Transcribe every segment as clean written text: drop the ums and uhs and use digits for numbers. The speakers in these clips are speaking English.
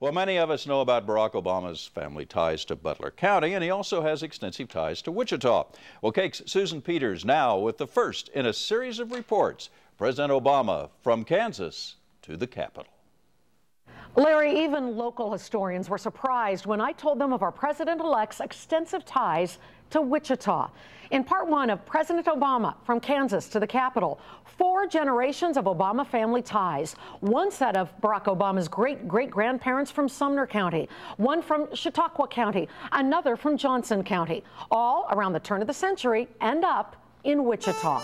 Well, many of us know about Barack Obama's family ties to Butler County, and he also has extensive ties to Wichita. Well, KAKE's Susan Peters now with the first in a series of reports. President Obama from Kansas to the Capitol. Larry, even local historians were surprised when I told them of our president-elect's extensive ties to Wichita. In part one of President Obama from Kansas to the Capitol, 4 generations of Obama family ties. One set of Barack Obama's great-great-grandparents from Sumner County, one from Chautauqua County, another from Johnson County, all around the turn of the century end up in Wichita.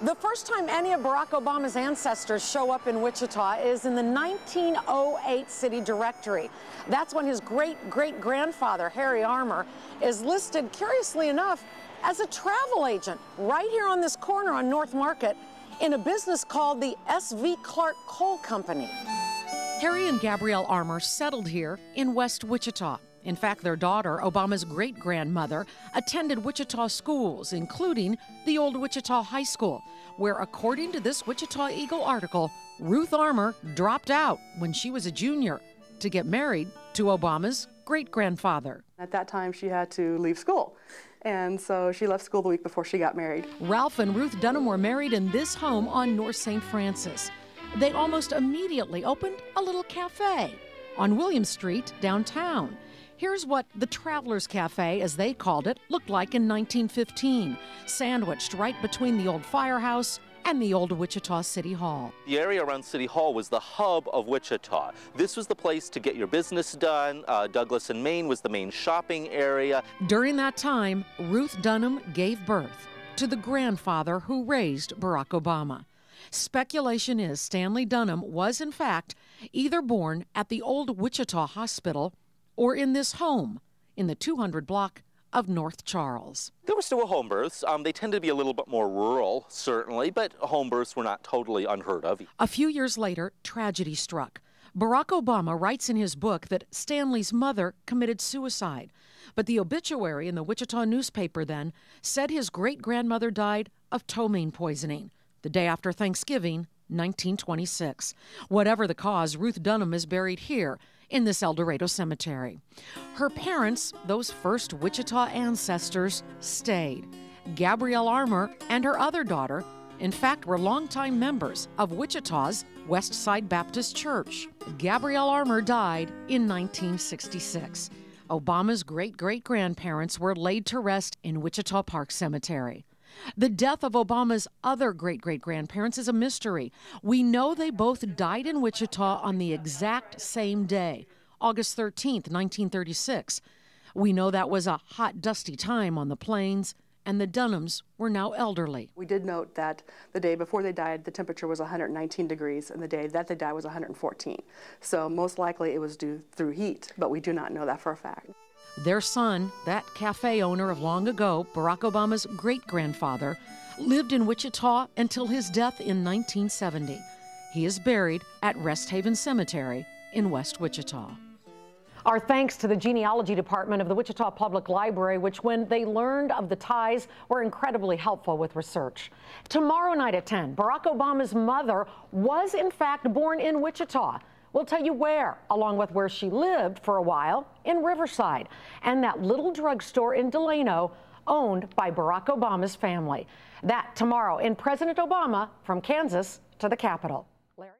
The first time any of Barack Obama's ancestors show up in Wichita is in the 1908 city directory. That's when his great-great-grandfather, Harry Armour, is listed, curiously enough, as a travel agent right here on this corner on North Market in a business called the S.V. Clark Coal Company. Harry and Gabrielle Armour settled here in West Wichita. In fact, their daughter, Obama's great-grandmother, attended Wichita schools, including the old Wichita High School, where, according to this Wichita Eagle article, Ruth Armour dropped out when she was a junior to get married to Obama's great-grandfather. At that time, she had to leave school, and so she left school the week before she got married. Ralph and Ruth Dunham were married in this home on North St. Francis. They almost immediately opened a little cafe on William Street downtown. Here's what the Travelers Cafe, as they called it, looked like in 1915, sandwiched right between the old firehouse and the old Wichita City Hall. The area around City Hall was the hub of Wichita. This was the place to get your business done. Douglas and Main was the main shopping area. During that time, Ruth Dunham gave birth to the grandfather who raised Barack Obama. Speculation is Stanley Dunham was, in fact, either born at the old Wichita Hospital or in this home in the 200 block of North Charles. There were still home births. They tended to be a little bit more rural, certainly, but home births were not totally unheard of. A few years later, tragedy struck. Barack Obama writes in his book that Stanley's mother committed suicide, but the obituary in the Wichita newspaper then said his great-grandmother died of ptomaine poisoning the day after Thanksgiving, 1926. Whatever the cause, Ruth Dunham is buried here in this El Dorado cemetery. Her parents, those first Wichita ancestors, stayed. Gabrielle Armour and her other daughter, in fact, were longtime members of Wichita's West Side Baptist Church. Gabrielle Armour died in 1966. Obama's great-great-grandparents were laid to rest in Wichita Park Cemetery. The death of Obama's other great-great-grandparents is a mystery. We know they both died in Wichita on the exact same day, August 13th, 1936. We know that was a hot, dusty time on the plains, and the Dunhams were now elderly. We did note that the day before they died, the temperature was 119 degrees, and the day that they died was 114. So most likely it was due through heat, but we do not know that for a fact. Their son, that cafe owner of long ago, Barack Obama's great-grandfather, lived in Wichita until his death in 1970. He is buried at Rest Haven Cemetery in West Wichita. Our thanks to the genealogy department of the Wichita Public Library, which, when they learned of the ties, were incredibly helpful with research. Tomorrow night at 10, Barack Obama's mother was in fact born in Wichita. We'll tell you where, along with where she lived for a while in Riverside, and that little drugstore in Delano owned by Barack Obama's family. That tomorrow in President Obama from Kansas to the Capitol. Larry?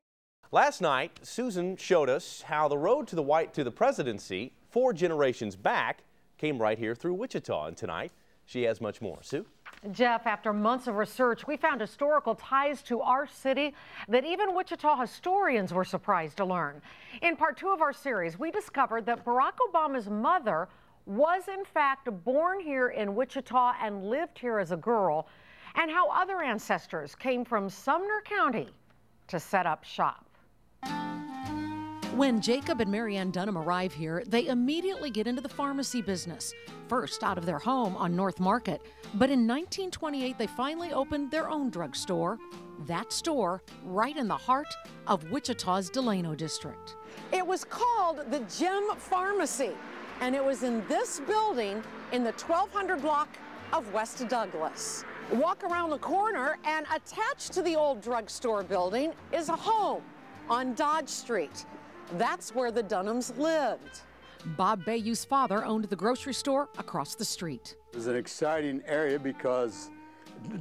Last night, Susan showed us how the road to the presidency 4 generations back came right here through Wichita, and tonight she has much more. Sue? Jeff, after months of research, we found historical ties to our city that even Wichita historians were surprised to learn. In part 2 of our series, we discovered that Barack Obama's mother was in fact born here in Wichita and lived here as a girl, and how other ancestors came from Sumner County to set up shop. When Jacob and Marianne Dunham arrive here, they immediately get into the pharmacy business. First out of their home on North Market, but in 1928 they finally opened their own drugstore. That store right in the heart of Wichita's Delano district. It was called the Gem Pharmacy, and it was in this building in the 1200 block of West Douglas. Walk around the corner, and attached to the old drugstore building is a home. on Dodge Street. That's where the Dunhams lived. Bob Bayou's father owned the grocery store across the street. It was an exciting area because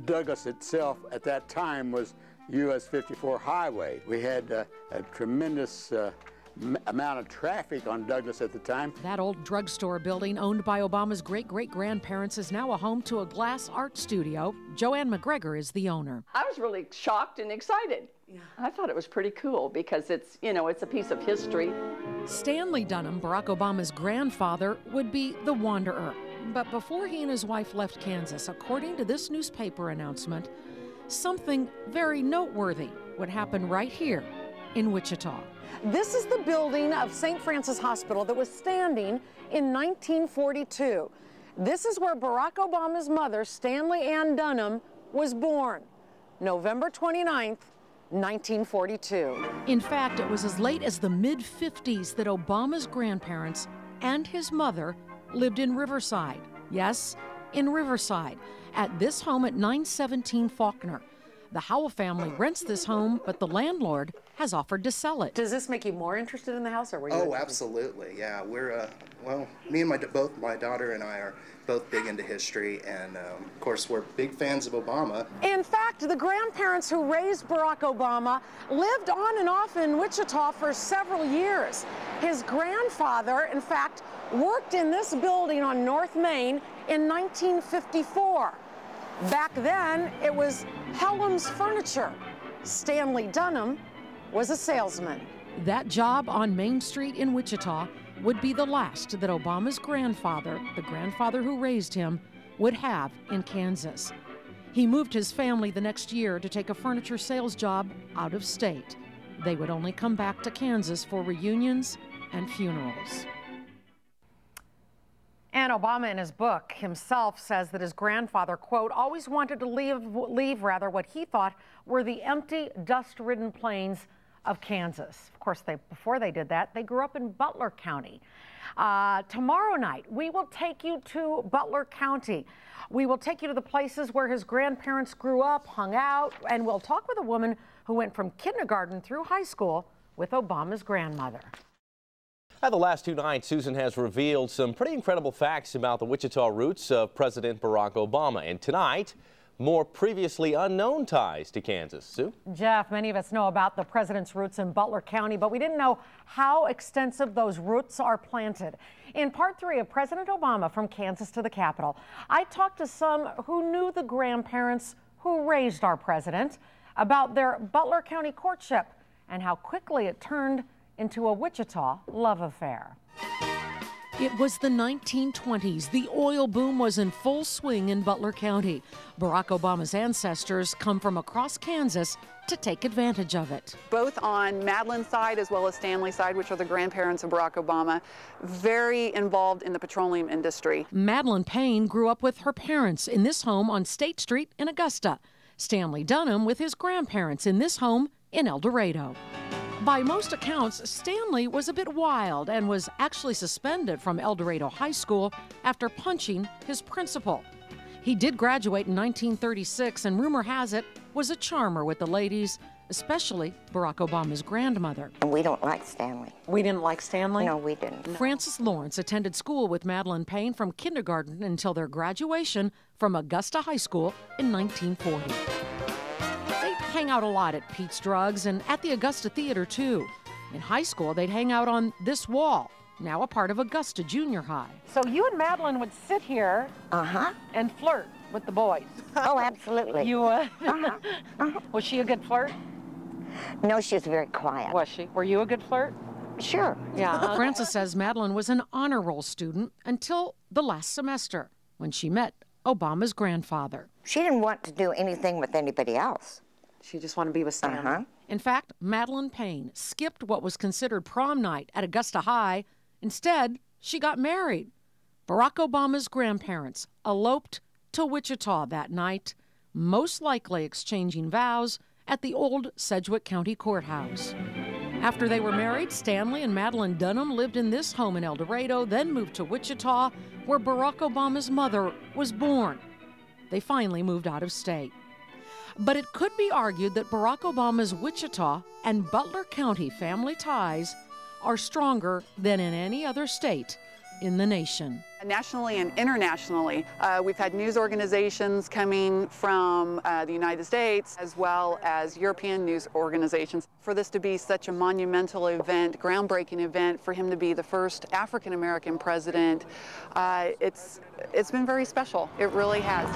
Douglas itself at that time was US 54 highway. We had a tremendous amount of traffic on Douglas at the time. That old drugstore building owned by Obama's great-great-grandparents is now a home to a glass art studio. Joanne McGregor is the owner. I was really shocked and excited. Yeah. I thought it was pretty cool because it's, you know, it's a piece of history. Stanley Dunham, Barack Obama's grandfather, would be the wanderer. But before he and his wife left Kansas, according to this newspaper announcement, something very noteworthy would happen right here in Wichita. This is the building of St. Francis Hospital that was standing in 1942. This is where Barack Obama's mother, Stanley Ann Dunham, was born, November 29th, 1942. In fact, it was as late as the mid-50s that Obama's grandparents and his mother lived in Riverside. Yes, in Riverside, at this home at 917 Faulkner. The Howell family rents this home, but the landlord has offered to sell it. Does this make you more interested in the house, or were you? Oh, absolutely. Yeah, we're well, me and both my daughter and I are both big into history, and of course we're big fans of Obama. In fact, the grandparents who raised Barack Obama lived on and off in Wichita for several years. His grandfather, in fact, worked in this building on North Main in 1954. Back then, it was Hellam's Furniture. Stanley Dunham was a salesman. That job on Main Street in Wichita would be the last that Obama's grandfather, the grandfather who raised him, would have in Kansas. He moved his family the next year to take a furniture sales job out of state. They would only come back to Kansas for reunions and funerals. And Obama in his book himself says that his grandfather, quote, always wanted to leave what he thought were the empty, dust-ridden plains of Kansas. Of course, before they did that, they grew up in Butler County. Tomorrow night, we will take you to Butler County. We will take you to the places where his grandparents grew up, hung out, and we'll talk with a woman who went from kindergarten through high school with Obama's grandmother. The last two nights, Susan has revealed some pretty incredible facts about the Wichita roots of President Barack Obama. And tonight, more previously unknown ties to Kansas. Sue? Jeff, many of us know about the president's roots in Butler County, but we didn't know how extensive those roots are planted. In part 3 of President Obama from Kansas to the Capitol, I talked to some who knew the grandparents who raised our president about their Butler County courtship and how quickly it turned into a Wichita love affair. It was the 1920s. The oil boom was in full swing in Butler County. Barack Obama's ancestors come from across Kansas to take advantage of it. Both on Madeline's side as well as Stanley's side, which are the grandparents of Barack Obama, very involved in the petroleum industry. Madeline Payne grew up with her parents in this home on State Street in Augusta. Stanley Dunham with his grandparents in this home in El Dorado. By most accounts, Stanley was a bit wild and was actually suspended from El Dorado High School after punching his principal. He did graduate in 1936, and rumor has it was a charmer with the ladies, especially Barack Obama's grandmother. We don't like Stanley. We didn't like Stanley? No, we didn't. Frances Lawrence attended school with Madeline Payne from kindergarten until their graduation from Augusta High School in 1940. They'd hang out a lot at Pete's Drugs and at the Augusta Theater, too. In high school, they'd hang out on this wall, now a part of Augusta Junior High. So you and Madeline would sit here and flirt with the boys. Oh, absolutely. You Was she a good flirt? No, she was very quiet. Was she? Were you a good flirt? Sure. Yeah. Frances says Madeline was an honor roll student until the last semester when she met Obama's grandfather. She didn't want to do anything with anybody else. She just wanted to be with Stanley. In fact, Madeline Payne skipped what was considered prom night at Augusta High. Instead, she got married. Barack Obama's grandparents eloped to Wichita that night, most likely exchanging vows at the old Sedgwick County Courthouse. After they were married, Stanley and Madeline Dunham lived in this home in El Dorado, then moved to Wichita, where Barack Obama's mother was born. They finally moved out of state. But it could be argued that Barack Obama's Wichita and Butler County family ties are stronger than in any other state in the nation. Nationally and internationally, we've had news organizations coming from the United States as well as European news organizations. For this to be such a monumental event, groundbreaking event, for him to be the first African-American president, it's been very special. It really has.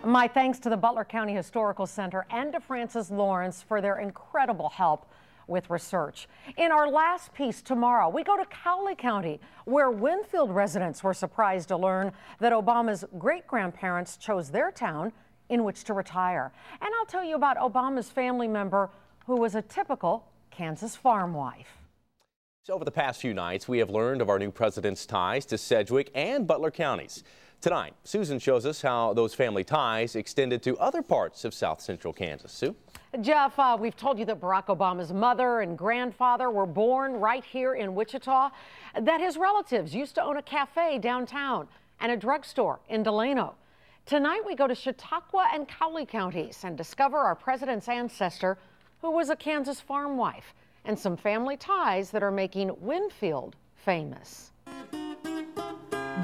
My thanks to the Butler County Historical Center and to Frances Lawrence for their incredible help with research. In our last piece tomorrow, we go to Cowley County, where Winfield residents were surprised to learn that Obama's great-grandparents chose their town in which to retire. And I'll tell you about Obama's family member who was a typical Kansas farm wife. So over the past few nights, we have learned of our new president's ties to Sedgwick and Butler counties. Tonight, Susan shows us how those family ties extended to other parts of South Central Kansas. Sue? Jeff, we've told you that Barack Obama's mother and grandfather were born right here in Wichita, that his relatives used to own a cafe downtown and a drugstore in Delano. Tonight, we go to Chautauqua and Cowley counties and discover our president's ancestor, who was a Kansas farm wife, and some family ties that are making Winfield famous.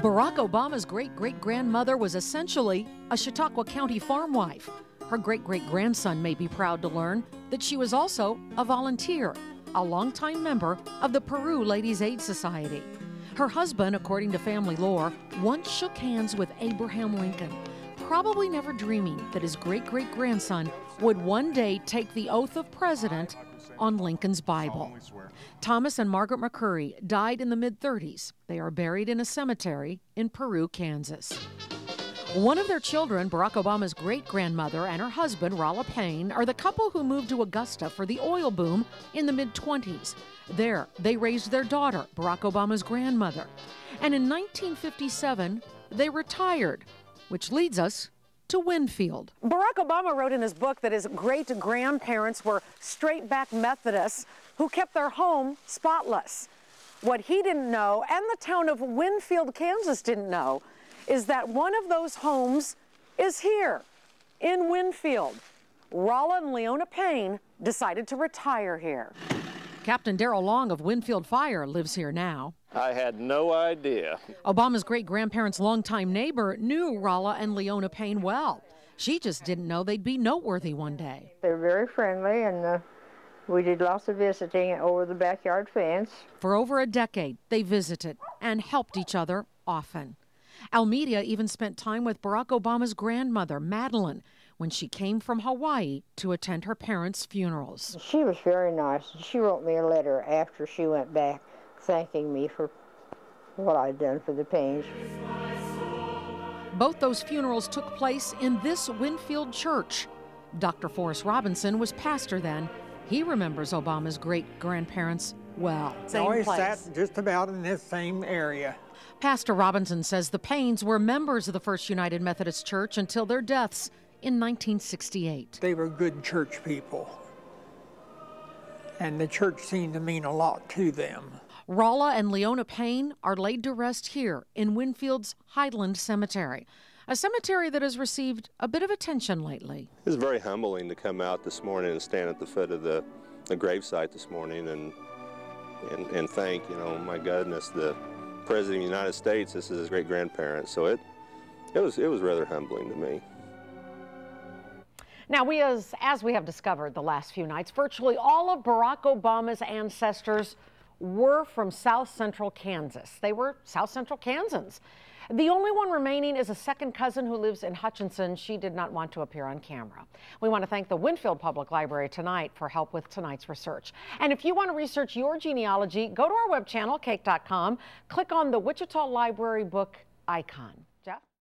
Barack Obama's great-great-grandmother was essentially a Chautauqua County farm wife. Her great-great-grandson may be proud to learn that she was also a volunteer, a longtime member of the Peru Ladies' Aid Society. Her husband, according to family lore, once shook hands with Abraham Lincoln, probably never dreaming that his great-great-grandson would one day take the oath of president on Lincoln's Bible. Thomas and Margaret McCurry died in the mid-30s. They are buried in a cemetery in Peru, Kansas. One of their children, Barack Obama's great-grandmother, and her husband, Rolla Payne, are the couple who moved to Augusta for the oil boom in the mid-20s. There, they raised their daughter, Barack Obama's grandmother. And in 1957, they retired, which leads us to Winfield. Barack Obama wrote in his book that his great-grandparents were straight-back Methodists who kept their home spotless. What he didn't know, and the town of Winfield, Kansas didn't know, is that one of those homes is here in Winfield. Rolla and Leona Payne decided to retire here. Captain Darrell Long of Winfield Fire lives here now. I had no idea. Obama's great-grandparents' longtime neighbor knew Rolla and Leona Payne well. She just didn't know they'd be noteworthy one day. They were very friendly, and we did lots of visiting over the backyard fence. For over a decade, they visited and helped each other often. Almedia even spent time with Barack Obama's grandmother, Madeline, when she came from Hawaii to attend her parents' funerals. She was very nice. She wrote me a letter after she went back, thanking me for what I'd done for the Paynes. Both those funerals took place in this Winfield church. Dr. Forrest Robinson was pastor then. He remembers Obama's great-grandparents well. They always sat just about in this same area. Pastor Robinson says the Paynes were members of the First United Methodist Church until their deaths in 1968. They were good church people, and the church seemed to mean a lot to them. Rolla and Leona Payne are laid to rest here in Winfield's Highland Cemetery, a cemetery that has received a bit of attention lately. It was very humbling to come out this morning and stand at the foot of the gravesite this morning and thank, my goodness, the President of the United States, this is his great-grandparents. So it was rather humbling to me. Now, as we have discovered the last few nights, virtually all of Barack Obama's ancestors were from South Central Kansas. They were South Central Kansans. The only one remaining is a second cousin who lives in Hutchinson. She did not want to appear on camera. We want to thank the Winfield Public Library tonight for help with tonight's research. And if you want to research your genealogy, go to our web channel, KAKE.com, click on the Wichita Library book icon.